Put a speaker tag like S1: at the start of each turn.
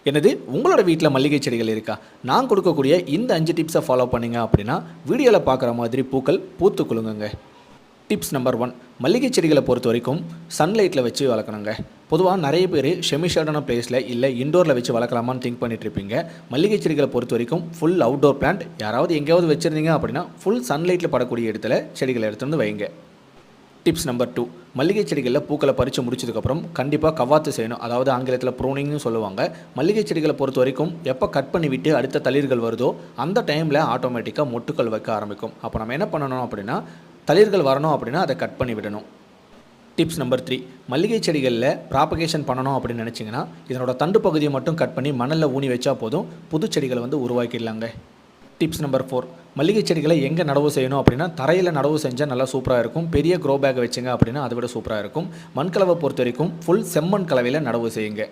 S1: என்னது உங்களோட வீட்டில் மல்லிகை செடிகள் இருக்கா? நான் கொடுக்கக்கூடிய இந்த 5 டிப்ஸை ஃபாலோ பண்ணீங்க அப்படின்னா வீடியோவில் பார்க்குற மாதிரி பூக்கள் பூத்து குலுங்குங்க. டிப்ஸ் நம்பர் 1, மல்லிகை செடிகளை பொறுத்த வரைக்கும் சன்லைட்டில் வச்சு வளர்க்கணுங்க. பொதுவாக நிறைய பேர் ஷெமிஷேடான பிளேஸில் இல்லை இண்டோரில் வச்சு வளர்க்கலாமான்னு திங்க் பண்ணிட்டு இருப்பீங்க. மல்லிகை செடிகளை பொறுத்த வரைக்கும் ஃபுல் அவுட்டோர் பிளான்ட். யாராவது எங்கேயாவது வச்சுருந்தீங்க அப்படின்னா ஃபுல் சன்லைட்டில் படக்கூடிய இடத்துல செடிகளை எடுத்து வந்து வைங்க. டிப்ஸ் நம்பர் 2, மல்லிகை செடிகளில் பூக்களை பறித்து முடிச்சதுக்கப்புறம் கண்டிப்பாக கவாத்து செய்யணும். அதாவது ஆங்கிலத்தில் ப்ரூனிங்னு சொல்லுவாங்க. மல்லிகை செடிகளை பொறுத்த வரைக்கும் எப்போ கட் பண்ணி விட்டு அடுத்த தளிர்கள் வருதோ அந்த டைமில் ஆட்டோமேட்டிக்காக மொட்டுக்கள் வைக்க ஆரம்பிக்கும். அப்போ நம்ம என்ன பண்ணணும் அப்படின்னா தளிர்கள் வரணும் அப்படின்னா அதை கட் பண்ணி விடணும். டிப்ஸ் நம்பர் 3, மல்லிகை செடிகளில் ப்ராபகேஷன் பண்ணணும் அப்படின்னு நினச்சிங்கன்னா இதனோட தண்டு பகுதியை மட்டும் கட் பண்ணி மணலில் ஊனி வச்சா போதும், புது செடிகளை வந்து உருவாக்கிடலாங்க. டிப்ஸ் நம்பர் 4, மல்லிகை செடிகளை எங்கே நடவு செய்யணும் அப்படின்னா தரையில் நடவு செஞ்சால் நல்லா சூப்பராக இருக்கும். பெரிய க்ரோ பேக் வச்சுங்க அப்படின்னா அதை விட சூப்பராக இருக்கும். மண்கலவை பொறுத்த வரைக்கும் ஃபுல் செம்மண் கலவையில் நடவு செய்யுங்க.